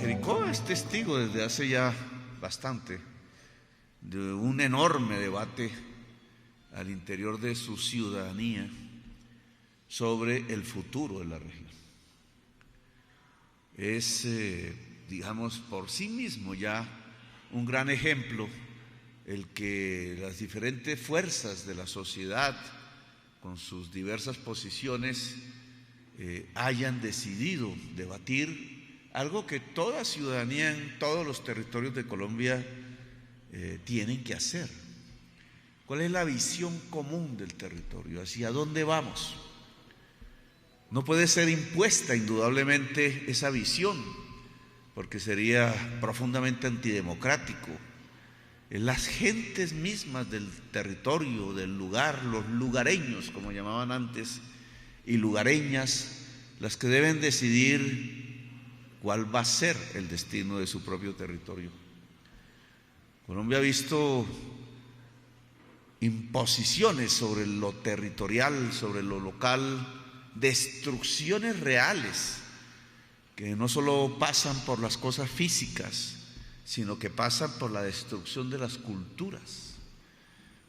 Jericó es testigo desde hace ya bastante de un enorme debate al interior de su ciudadanía sobre el futuro de la región. Es, digamos, por sí mismo ya un gran ejemplo el que las diferentes fuerzas de la sociedad, con sus diversas posiciones, hayan decidido debatir algo que toda ciudadanía en todos los territorios de Colombia tienen que hacer. ¿Cuál es la visión común del territorio? ¿Hacia dónde vamos? No puede ser impuesta indudablemente esa visión, porque sería profundamente antidemocrático. Las gentes mismas del territorio, del lugar, los lugareños, como llamaban antes, y lugareñas, las que deben decidir cuál va a ser el destino de su propio territorio. Colombia ha visto imposiciones sobre lo territorial, sobre lo local, destrucciones reales, que no solo pasan por las cosas físicas, sino que pasan por la destrucción de las culturas.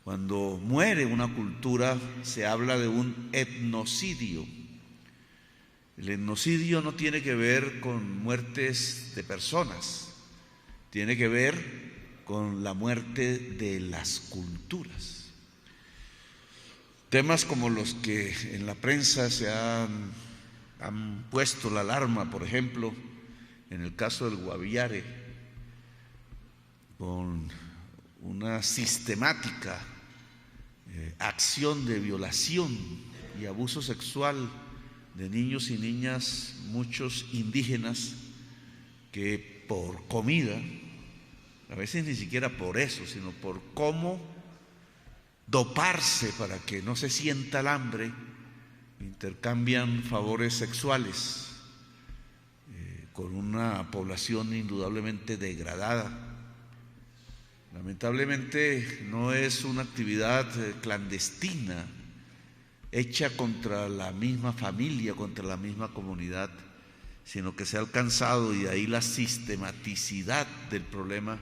Cuando muere una cultura, se habla de un etnocidio. El etnocidio no tiene que ver con muertes de personas, tiene que ver con la muerte de las culturas. Temas como los que en la prensa se han puesto la alarma, por ejemplo, en el caso del Guaviare, con una sistemática acción de violación y abuso sexual de niños y niñas, muchos indígenas, que por comida, a veces ni siquiera por eso, sino por cómo doparse para que no se sienta el hambre, intercambian favores sexuales con una población indudablemente degradada. Lamentablemente no es una actividad clandestina hecha contra la misma familia, contra la misma comunidad, sino que se ha alcanzado, y de ahí la sistematicidad del problema,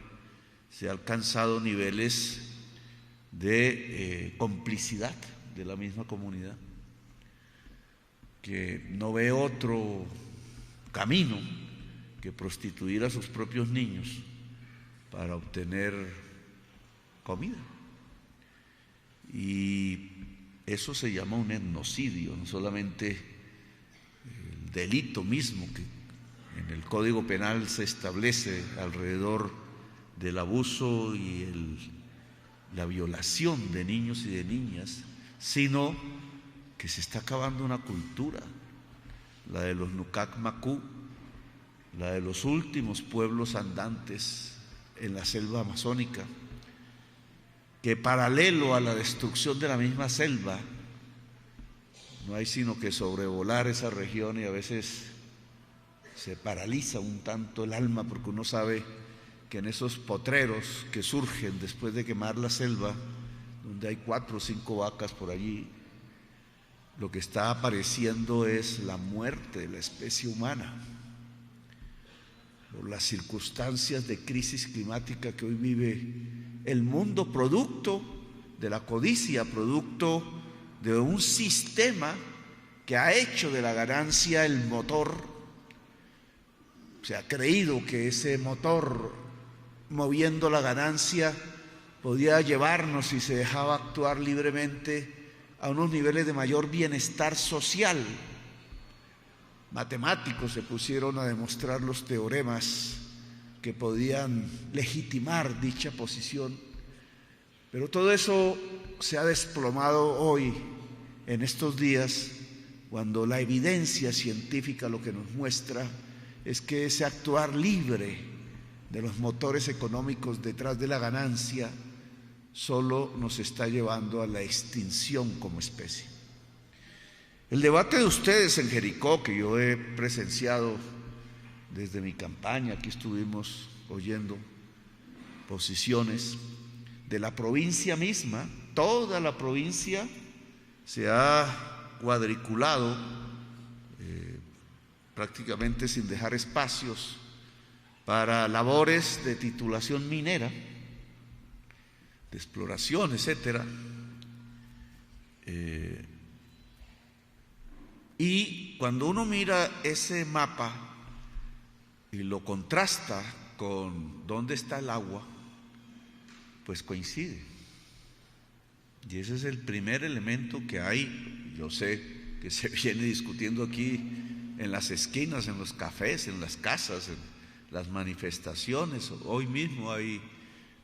se ha alcanzado niveles de complicidad de la misma comunidad, que no ve otro camino que prostituir a sus propios niños para obtener comida. Y eso se llama un etnocidio, no solamente el delito mismo que en el Código Penal se establece alrededor del abuso y la violación de niños y de niñas, sino que se está acabando una cultura, la de los Nucac Macú, la de los últimos pueblos andantes en la selva amazónica, que paralelo a la destrucción de la misma selva, no hay sino que sobrevolar esa región y a veces se paraliza un tanto el alma, porque uno sabe que en esos potreros que surgen después de quemar la selva, donde hay 4 o 5 vacas por allí, lo que está apareciendo es la muerte de la especie humana por las circunstancias de crisis climática que hoy vive el mundo, producto de la codicia, producto de un sistema que ha hecho de la ganancia el motor. Se ha creído que ese motor, moviendo la ganancia, podía llevarnos, si se dejaba actuar libremente, a unos niveles de mayor bienestar social. Matemáticos se pusieron a demostrar los teoremas que podían legitimar dicha posición, pero todo eso se ha desplomado hoy, en estos días, cuando la evidencia científica lo que nos muestra es que ese actuar libre de los motores económicos detrás de la ganancia solo nos está llevando a la extinción como especie. El debate de ustedes en Jericó, que yo he presenciado desde mi campaña, aquí estuvimos oyendo posiciones de la provincia misma, toda la provincia se ha cuadriculado prácticamente sin dejar espacios para labores de titulación minera, de exploración, etcétera. Y cuando uno mira ese mapa y lo contrasta con dónde está el agua, pues coincide. Y ese es el primer elemento que hay. Yo sé que se viene discutiendo aquí en las esquinas, en los cafés, en las casas, en las manifestaciones. Hoy mismo hay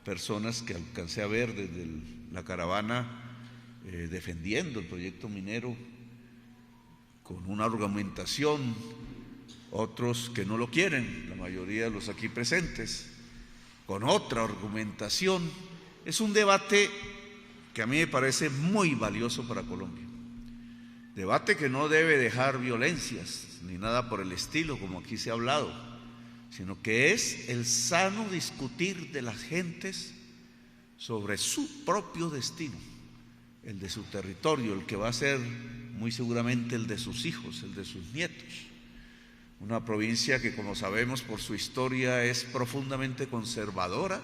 personas que alcancé a ver desde la caravana defendiendo el proyecto minero con una argumentación, otros que no lo quieren, la mayoría de los aquí presentes, con otra argumentación. Es un debate que a mí me parece muy valioso para Colombia. Debate que no debe dejar violencias ni nada por el estilo, como aquí se ha hablado, sino que es el sano discutir de las gentes sobre su propio destino, el de su territorio, el que va a ser muy seguramente el de sus hijos, el de sus nietos. Una provincia que, como sabemos por su historia, es profundamente conservadora,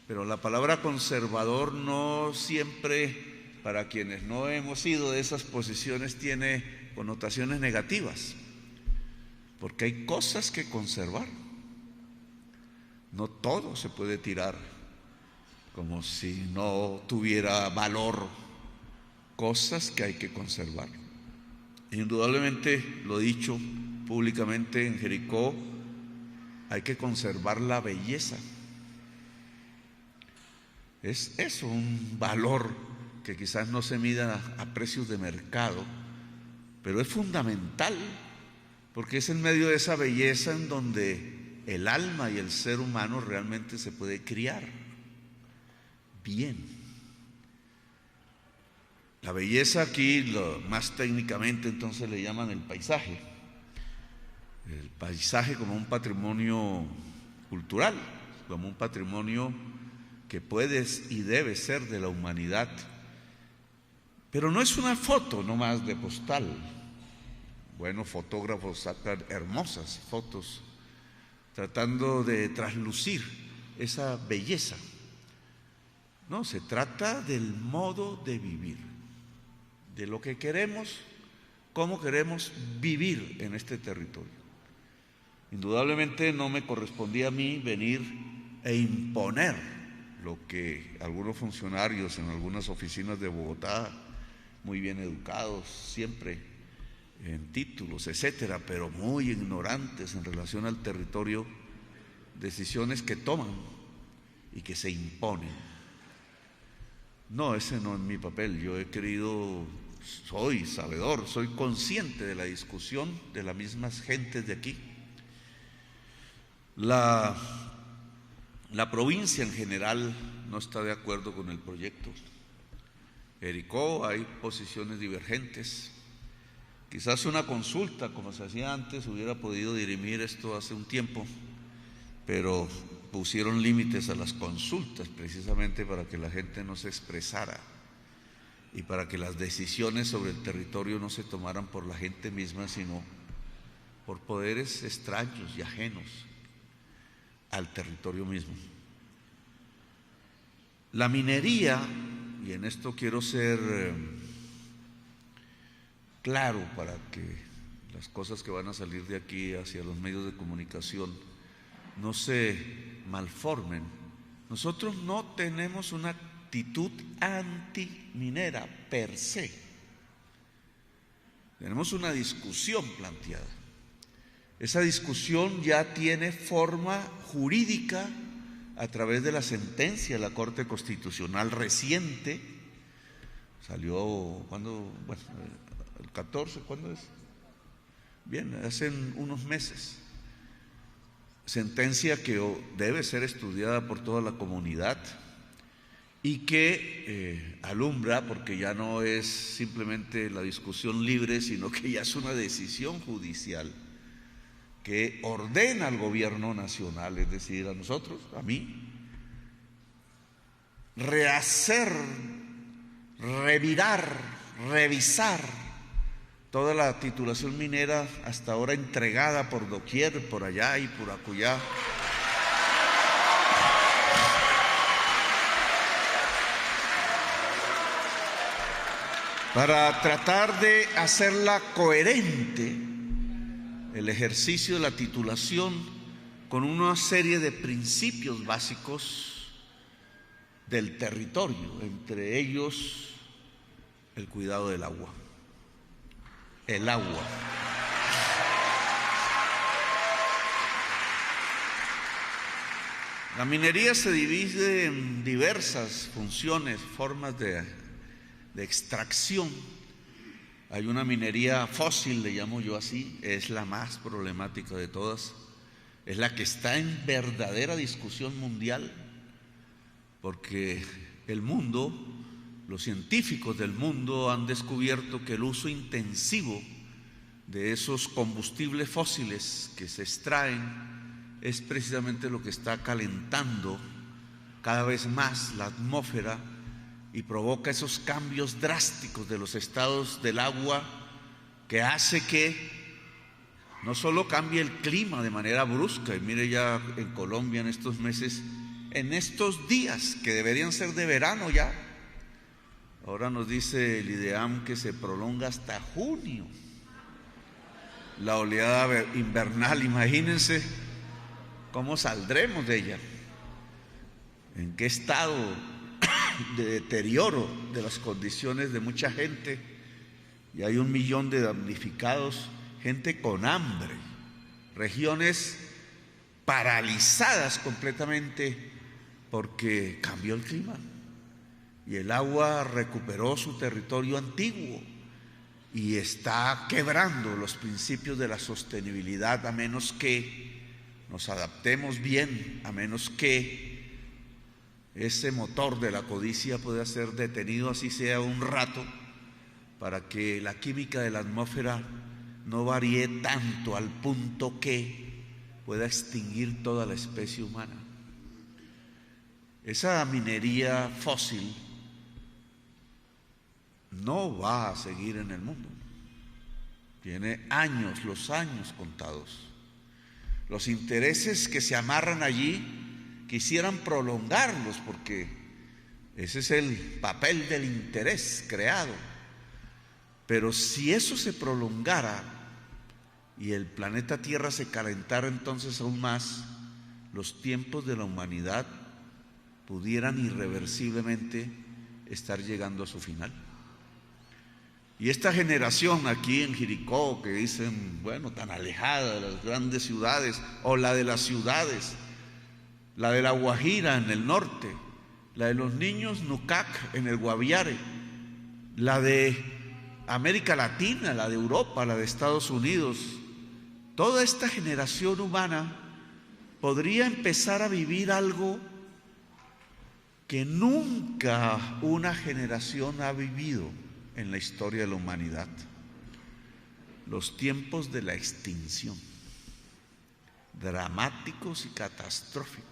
pero la palabra conservador no siempre, para quienes no hemos sido de esas posiciones, tiene connotaciones negativas, porque hay cosas que conservar. No todo se puede tirar como si no tuviera valor, cosas que hay que conservar. Indudablemente, lo he dicho públicamente en Jericó, hay que conservar la belleza. Es eso, un valor que quizás no se mida a precios de mercado, pero es fundamental, porque es en medio de esa belleza en donde el alma y el ser humano realmente se puede criar bien. La belleza aquí, más técnicamente entonces le llaman el paisaje como un patrimonio cultural, como un patrimonio que puede y debe ser de la humanidad. Pero no es una foto nomás de postal. Bueno, fotógrafos sacan hermosas fotos tratando de traslucir esa belleza. No, se trata del modo de vivir, de lo que queremos, cómo queremos vivir en este territorio. Indudablemente no me correspondía a mí venir e imponer lo que algunos funcionarios en algunas oficinas de Bogotá, muy bien educados siempre en títulos, etcétera, pero muy ignorantes en relación al territorio, decisiones que toman y que se imponen. No, ese no es mi papel. Yo he querido, soy sabedor, soy consciente de la discusión de las mismas gentes de aquí. La provincia en general no está de acuerdo con el proyecto. Jericó, hay posiciones divergentes. Quizás una consulta, como se hacía antes, hubiera podido dirimir esto hace un tiempo, pero pusieron límites a las consultas precisamente para que la gente no se expresara y para que las decisiones sobre el territorio no se tomaran por la gente misma, sino por poderes extraños y ajenos al territorio mismo. La minería, y en esto quiero ser claro para que las cosas que van a salir de aquí hacia los medios de comunicación no se malformen. Nosotros no tenemos una actitud antiminera per se. Tenemos una discusión planteada. Esa discusión ya tiene forma jurídica a través de la sentencia de la Corte Constitucional reciente. Salió, ¿cuándo? Bueno, el 14, ¿cuándo es? Bien, hace unos meses. Sentencia que debe ser estudiada por toda la comunidad y que alumbra, porque ya no es simplemente la discusión libre, sino que ya es una decisión judicial que ordena al gobierno nacional, es decir, a nosotros, a mí, rehacer, revirar, revisar toda la titulación minera hasta ahora entregada por doquier, por allá y por acullá. Para tratar de hacerla coherente, el ejercicio de la titulación con una serie de principios básicos del territorio, entre ellos el cuidado del agua. El agua. La minería se divide en diversas funciones, formas de extracción. Hay una minería fósil, le llamo yo así, es la más problemática de todas, es la que está en verdadera discusión mundial, porque el mundo, los científicos del mundo han descubierto que el uso intensivo de esos combustibles fósiles que se extraen es precisamente lo que está calentando cada vez más la atmósfera y provoca esos cambios drásticos de los estados del agua, que hace que no solo cambie el clima de manera brusca, y mire ya en Colombia en estos meses, en estos días que deberían ser de verano ya, ahora nos dice el IDEAM que se prolonga hasta junio la oleada invernal. Imagínense cómo saldremos de ella, en qué estado de deterioro de las condiciones de mucha gente, y hay 1 millón de damnificados, gente con hambre, regiones paralizadas completamente porque cambió el clima y el agua recuperó su territorio antiguo y está quebrando los principios de la sostenibilidad, a menos que nos adaptemos bien, a menos que ese motor de la codicia pueda ser detenido, así sea un rato, para que la química de la atmósfera no varíe tanto al punto que pueda extinguir toda la especie humana. Esa minería fósil no va a seguir en el mundo. Tiene años, los años contados. Los intereses que se amarran allí quisieran prolongarlos, porque ese es el papel del interés creado. Pero si eso se prolongara y el planeta Tierra se calentara entonces aún más, los tiempos de la humanidad pudieran irreversiblemente estar llegando a su final. Y esta generación aquí en Jericó, que dicen, bueno, tan alejada de las grandes ciudades, o la de las ciudades, la de La Guajira en el norte, la de los niños Nucac en el Guaviare, la de América Latina, la de Europa, la de Estados Unidos, toda esta generación humana podría empezar a vivir algo que nunca una generación ha vivido en la historia de la humanidad: los tiempos de la extinción, dramáticos y catastróficos.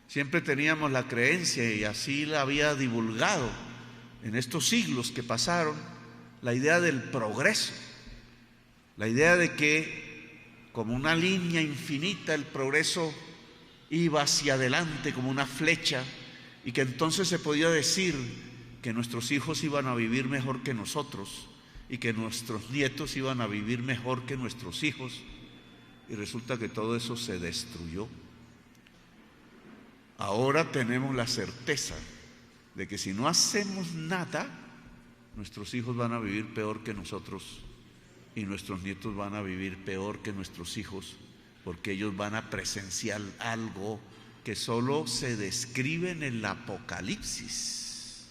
Siempre teníamos la creencia, y así la había divulgado en estos siglos que pasaron, la idea del progreso, la idea de que como una línea infinita el progreso iba hacia adelante como una flecha, y que entonces se podía decir que nuestros hijos iban a vivir mejor que nosotros y que nuestros nietos iban a vivir mejor que nuestros hijos, y resulta que todo eso se destruyó. Ahora tenemos la certeza de que si no hacemos nada, nuestros hijos van a vivir peor que nosotros y nuestros nietos van a vivir peor que nuestros hijos, porque ellos van a presenciar algo que solo se describe en el Apocalipsis,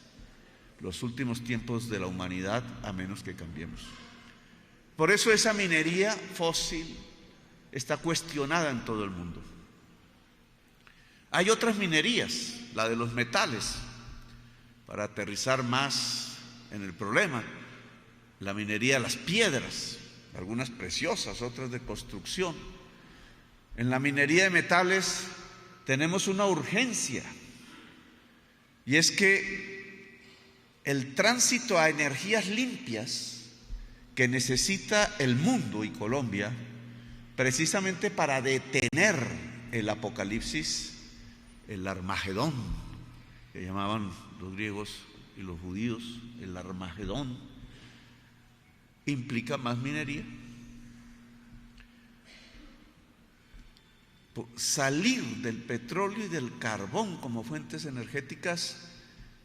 los últimos tiempos de la humanidad, a menos que cambiemos. Por eso esa minería fósil está cuestionada en todo el mundo. Hay otras minerías, la de los metales, para aterrizar más en el problema, la minería de las piedras, algunas preciosas, otras de construcción. En la minería de metales tenemos una urgencia, y es que el tránsito a energías limpias, que necesita el mundo y Colombia precisamente para detener el apocalipsis, el Armagedón, que llamaban los griegos y los judíos, el Armagedón, implica más minería. Salir del petróleo y del carbón como fuentes energéticas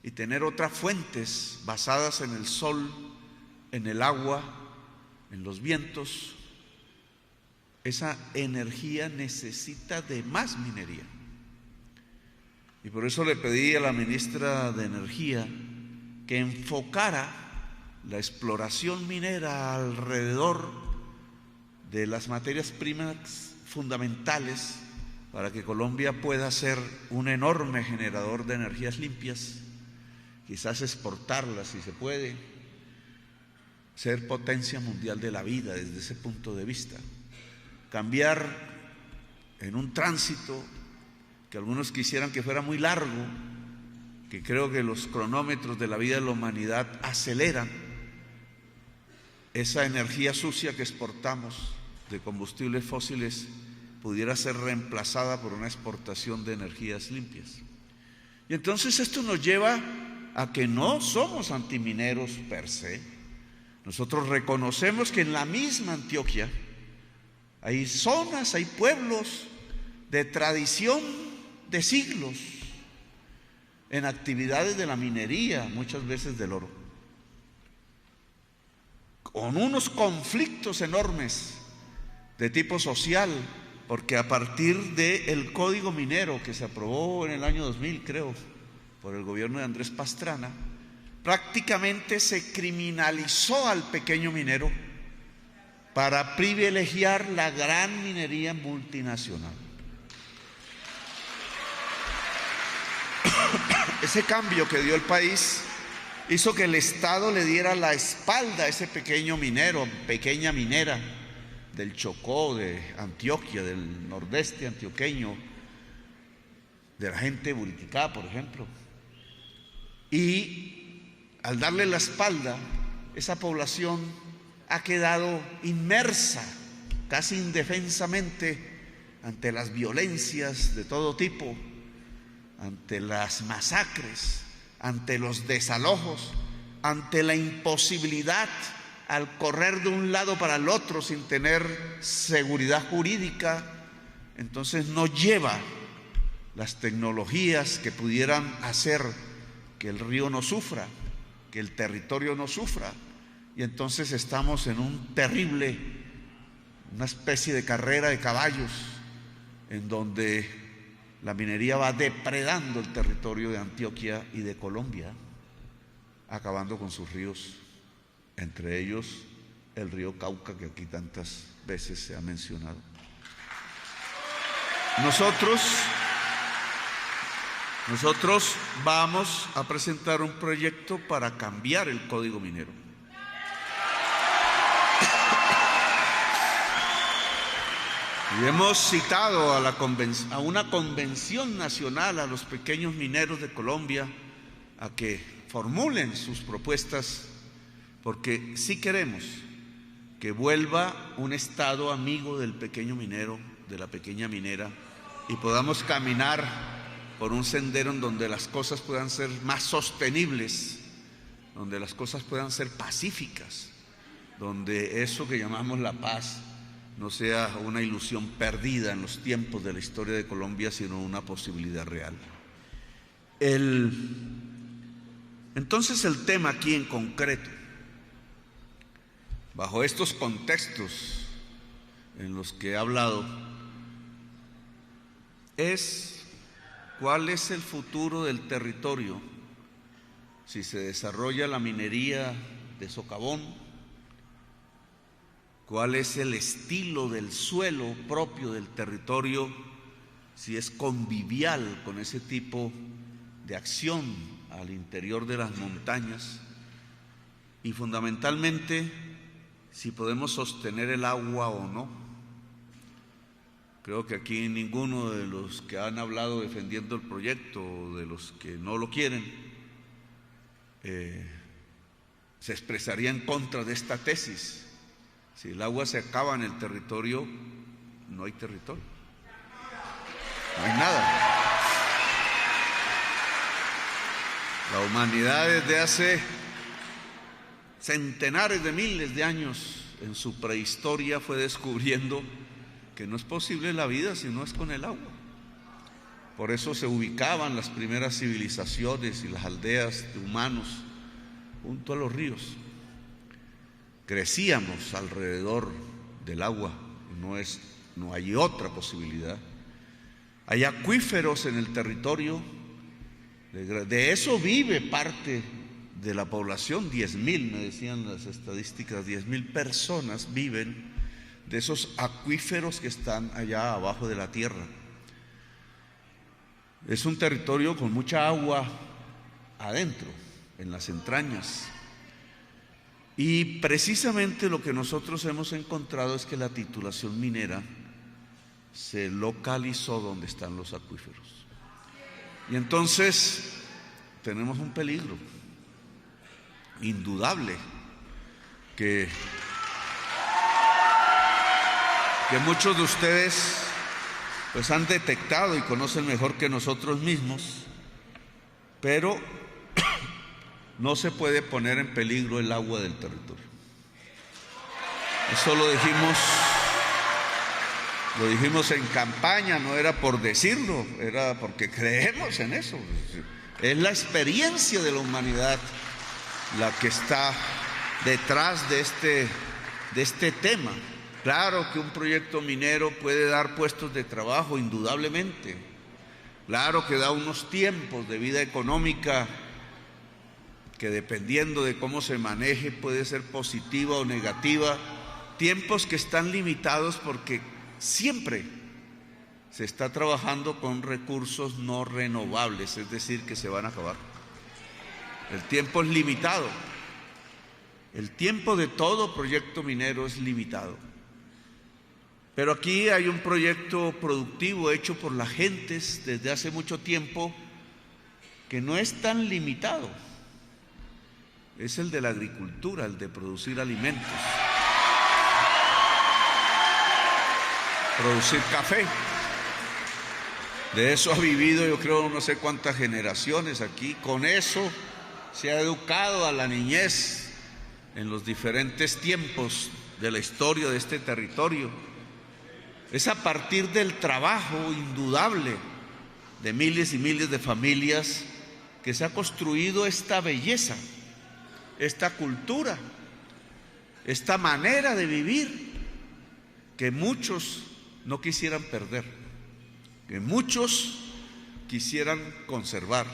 y tener otras fuentes basadas en el sol, en el agua, en los vientos, esa energía necesita de más minería. Y por eso le pedí a la ministra de Energía que enfocara la exploración minera alrededor de las materias primas fundamentales para que Colombia pueda ser un enorme generador de energías limpias, quizás exportarlas si se puede, ser potencia mundial de la vida desde ese punto de vista, cambiar en un tránsito que algunos quisieran que fuera muy largo, que creo que los cronómetros de la vida de la humanidad aceleran esa energía sucia que exportamos de combustibles fósiles pudiera ser reemplazada por una exportación de energías limpias. Y entonces esto nos lleva a que no somos antimineros per se. Nosotros reconocemos que en la misma Antioquia hay zonas, hay pueblos de tradición de siglos en actividades de la minería, muchas veces del oro, con unos conflictos enormes de tipo social, porque a partir del Código Minero que se aprobó en el año 2000, creo, por el gobierno de Andrés Pastrana, prácticamente se criminalizó al pequeño minero para privilegiar la gran minería multinacional. Ese cambio que dio el país hizo que el Estado le diera la espalda a ese pequeño minero, pequeña minera del Chocó, de Antioquia, del nordeste antioqueño, de la gente de Buriticá, por ejemplo. Y al darle la espalda, esa población ha quedado inmersa, casi indefensamente, ante las violencias de todo tipo, ante las masacres, ante los desalojos, ante la imposibilidad al correr de un lado para el otro sin tener seguridad jurídica. Entonces no lleva las tecnologías que pudieran hacer que el río no sufra, que el territorio no sufra, y entonces estamos en una especie de carrera de caballos en donde la minería va depredando el territorio de Antioquia y de Colombia, acabando con sus ríos, entre ellos el río Cauca, que aquí tantas veces se ha mencionado. Nosotros vamos a presentar un proyecto para cambiar el Código Minero. Y hemos citado a una convención nacional a los pequeños mineros de Colombia a que formulen sus propuestas, porque sí queremos que vuelva un Estado amigo del pequeño minero, de la pequeña minera, y podamos caminar por un sendero en donde las cosas puedan ser más sostenibles, donde las cosas puedan ser pacíficas, donde eso que llamamos la paz no sea una ilusión perdida en los tiempos de la historia de Colombia, sino una posibilidad real. Entonces el tema aquí en concreto, bajo estos contextos en los que he hablado, es cuál es el futuro del territorio si se desarrolla la minería de socavón, cuál es el estilo del suelo propio del territorio si es convivial con ese tipo de acción al interior de las montañas, y fundamentalmente si podemos sostener el agua o no. Creo que aquí ninguno de los que han hablado defendiendo el proyecto o de los que no lo quieren se expresaría en contra de esta tesis. Si el agua se acaba en el territorio, no hay territorio, no hay nada. La humanidad desde hace centenares de miles de años en su prehistoria fue descubriendo que no es posible la vida si no es con el agua. Por eso se ubicaban las primeras civilizaciones y las aldeas de humanos junto a los ríos. Crecíamos alrededor del agua, no hay otra posibilidad. Hay acuíferos en el territorio, de eso vive parte de la población, 10,000, me decían las estadísticas, 10,000 personas viven de esos acuíferos que están allá abajo de la tierra. Es un territorio con mucha agua adentro, en las entrañas. Y precisamente lo que nosotros hemos encontrado es que la titulación minera se localizó donde están los acuíferos. Y entonces tenemos un peligro indudable que muchos de ustedes pues han detectado y conocen mejor que nosotros mismos, pero no se puede poner en peligro el agua del territorio. Eso lo dijimos en campaña, no era por decirlo, era porque creemos en eso. Es la experiencia de la humanidad la que está detrás de este tema. Claro que un proyecto minero puede dar puestos de trabajo, indudablemente. Claro que da unos tiempos de vida económica que, dependiendo de cómo se maneje, puede ser positiva o negativa. Tiempos que están limitados porque siempre se está trabajando con recursos no renovables, es decir, que se van a acabar. El tiempo es limitado. El tiempo de todo proyecto minero es limitado. Pero aquí hay un proyecto productivo hecho por las gentes desde hace mucho tiempo que no es tan limitado. Es el de la agricultura, el de producir alimentos, producir café. De eso ha vivido, yo creo, no sé cuántas generaciones aquí. Con eso se ha educado a la niñez en los diferentes tiempos de la historia de este territorio. Es a partir del trabajo indudable de miles y miles de familias que se ha construido esta belleza, esta cultura, esta manera de vivir que muchos no quisieran perder, que muchos quisieran conservar.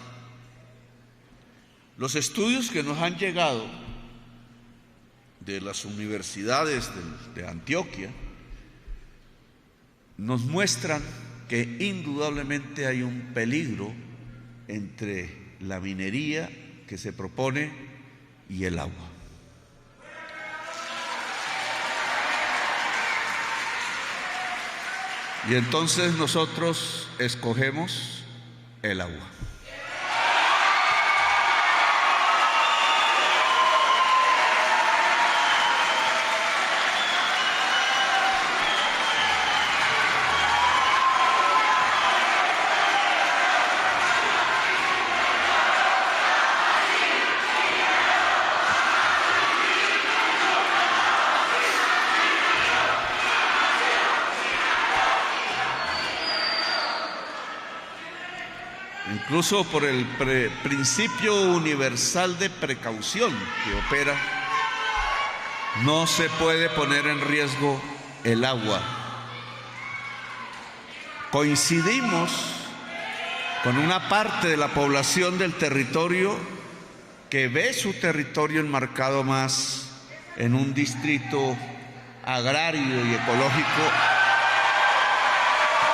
Los estudios que nos han llegado de las universidades de Antioquia nos muestran que indudablemente hay un peligro entre la minería que se propone y el agua. Y entonces nosotros escogemos el agua. Incluso por el principio universal de precaución que opera, no se puede poner en riesgo el agua. Coincidimos con una parte de la población del territorio que ve su territorio enmarcado más en un distrito agrario y ecológico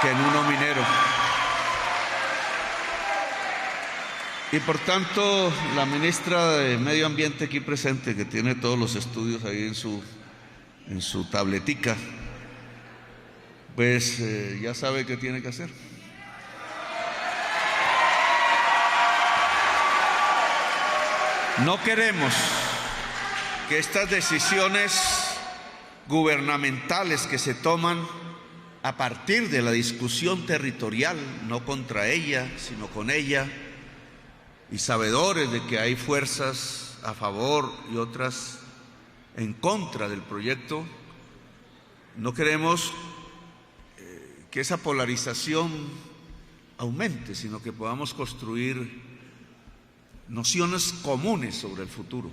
que en uno minero. Y por tanto, la ministra de Medio Ambiente aquí presente, que tiene todos los estudios ahí en su tabletica, pues ya sabe qué tiene que hacer. No queremos que estas decisiones gubernamentales que se toman a partir de la discusión territorial, no contra ella, sino con ella, y sabedores de que hay fuerzas a favor y otras en contra del proyecto, no queremos que esa polarización aumente, sino que podamos construir nociones comunes sobre el futuro.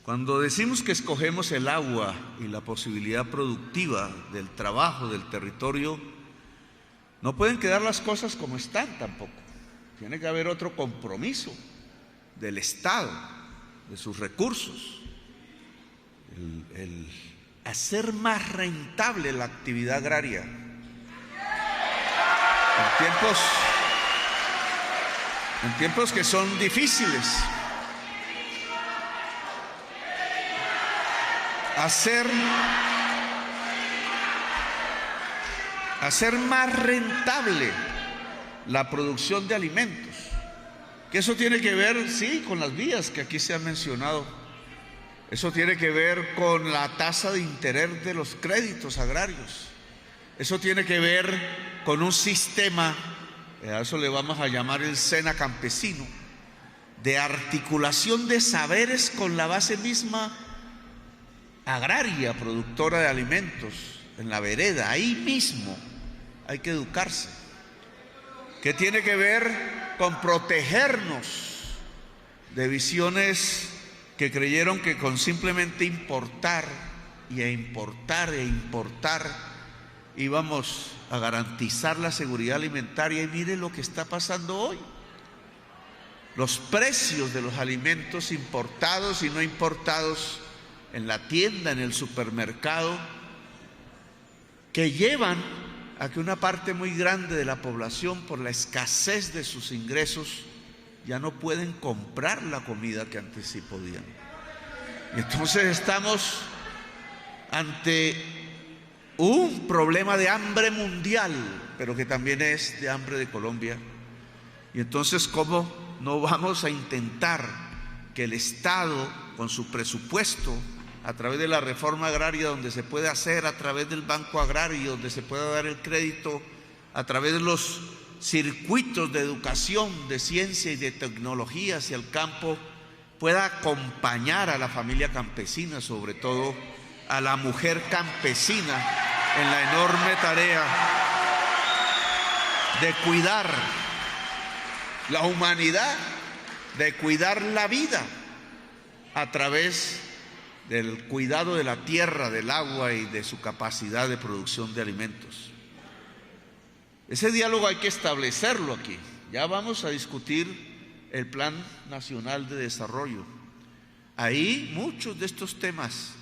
Cuando decimos que escogemos el agua y la posibilidad productiva del trabajo del territorio, no pueden quedar las cosas como están tampoco. Tiene que haber otro compromiso del Estado, de sus recursos, el hacer más rentable la actividad agraria. En tiempos que son difíciles, hacer más rentable la producción de alimentos, que eso tiene que ver, sí, con las vías que aquí se han mencionado, eso tiene que ver con la tasa de interés de los créditos agrarios, eso tiene que ver con un sistema, a eso le vamos a llamar el SENA campesino, de articulación de saberes con la base misma agraria, productora de alimentos, en la vereda, ahí mismo hay que educarse, que tiene que ver con protegernos de visiones que creyeron que con simplemente importar íbamos a garantizar la seguridad alimentaria. Y mire lo que está pasando hoy. Los precios de los alimentos importados y no importados en la tienda, en el supermercado, que llevan a que una parte muy grande de la población, por la escasez de sus ingresos, ya no pueden comprar la comida que antes sí podían. Y entonces estamos ante un problema de hambre mundial, pero que también es de hambre de Colombia. Y entonces, ¿cómo no vamos a intentar que el Estado, con su presupuesto, a través de la reforma agraria, donde se puede hacer, a través del Banco Agrario, donde se pueda dar el crédito, a través de los circuitos de educación, de ciencia y de tecnología hacia el campo, pueda acompañar a la familia campesina, sobre todo a la mujer campesina, en la enorme tarea de cuidar la humanidad, de cuidar la vida a través del cuidado de la tierra, del agua y de su capacidad de producción de alimentos. Ese diálogo hay que establecerlo aquí. Ya vamos a discutir el Plan Nacional de Desarrollo. Ahí muchos de estos temas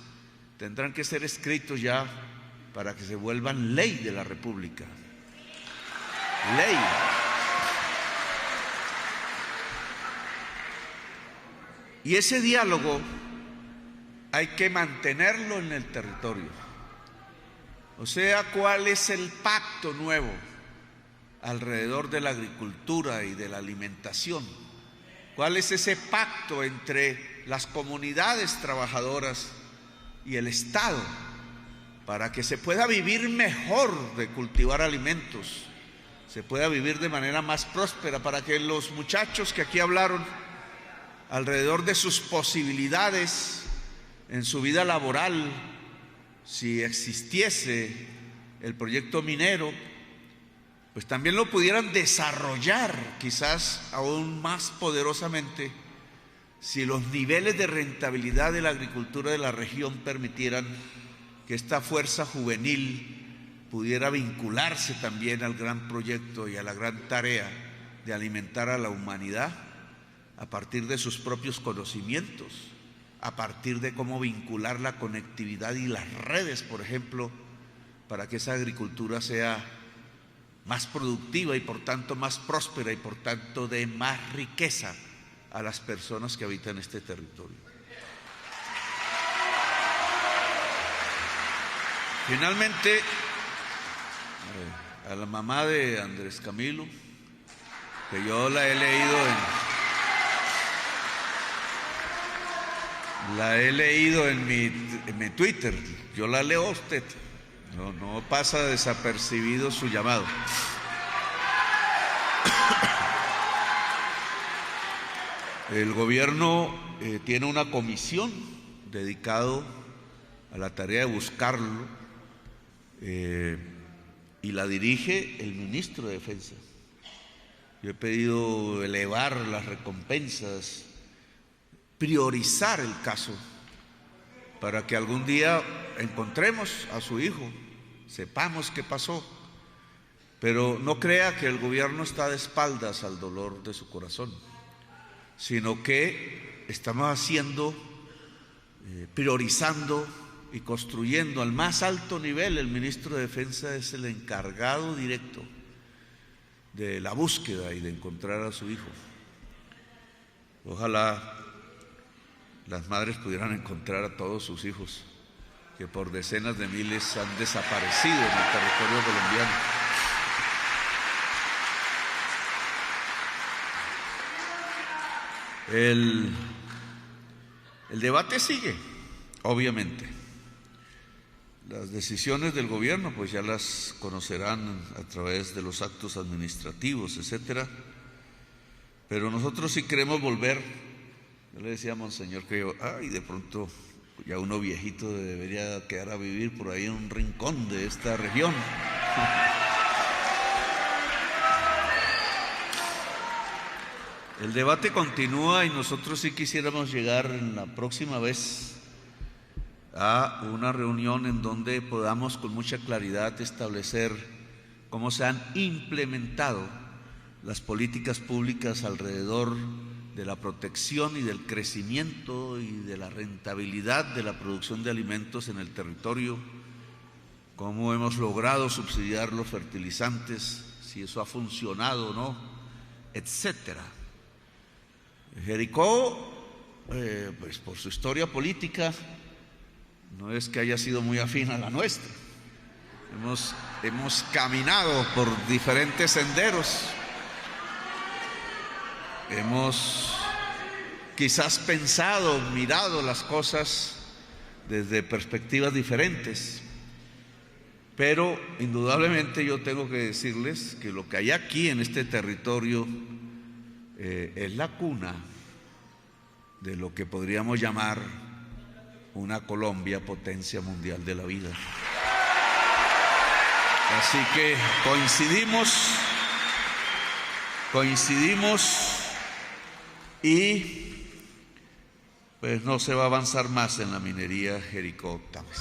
tendrán que ser escritos ya para que se vuelvan ley de la República. Ley. Y ese diálogo hay que mantenerlo en el territorio. O sea, ¿cuál es el pacto nuevo alrededor de la agricultura y de la alimentación? ¿Cuál es ese pacto entre las comunidades trabajadoras y el Estado para que se pueda vivir mejor de cultivar alimentos, se pueda vivir de manera más próspera, para que los muchachos que aquí hablaron alrededor de sus posibilidades en su vida laboral, si existiese el proyecto minero, pues también lo pudieran desarrollar quizás aún más poderosamente si los niveles de rentabilidad de la agricultura de la región permitieran que esta fuerza juvenil pudiera vincularse también al gran proyecto y a la gran tarea de alimentar a la humanidad a partir de sus propios conocimientos, a partir de cómo vincular la conectividad y las redes, por ejemplo, para que esa agricultura sea más productiva y por tanto más próspera y por tanto de más riqueza a las personas que habitan este territorio. Finalmente, a la mamá de Andrés Camilo, que yo la he leído La he leído en mi Twitter, yo la leo a usted, no pasa desapercibido su llamado. El gobierno tiene una comisión dedicado a la tarea de buscarlo y la dirige el ministro de Defensa. Yo he pedido elevar las recompensas, priorizar el caso, para que algún día encontremos a su hijo, sepamos qué pasó. Pero no crea que el gobierno está de espaldas al dolor de su corazón, sino que estamos haciendo, priorizando y construyendo al más alto nivel. El ministro de Defensa es el encargado directo de la búsqueda y de encontrar a su hijo. Ojalá las madres pudieran encontrar a todos sus hijos, que por decenas de miles han desaparecido en el territorio colombiano. El debate sigue, obviamente. Las decisiones del gobierno pues ya las conocerán a través de los actos administrativos, etcétera. Pero nosotros sí queremos volver. Yo le decía a Monseñor que de pronto ya uno viejito debería quedar a vivir por ahí en un rincón de esta región. El debate continúa y nosotros sí quisiéramos llegar en la próxima vez a una reunión en donde podamos con mucha claridad establecer cómo se han implementado las políticas públicas alrededor de la protección y del crecimiento y de la rentabilidad de la producción de alimentos en el territorio, cómo hemos logrado subsidiar los fertilizantes, si eso ha funcionado o no, etcétera. Jericó, pues por su historia política, no es que haya sido muy afín a la nuestra. Hemos caminado por diferentes senderos, hemos quizás pensado, mirado las cosas desde perspectivas diferentes, pero indudablemente yo tengo que decirles que lo que hay aquí en este territorio es la cuna de lo que podríamos llamar una Colombia potencia mundial de la vida. Así que coincidimos y pues no se va a avanzar más en la minería Jericó Octaves.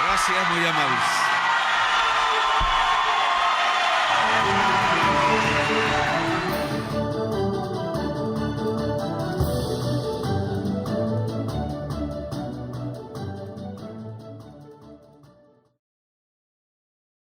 Gracias, muy amables.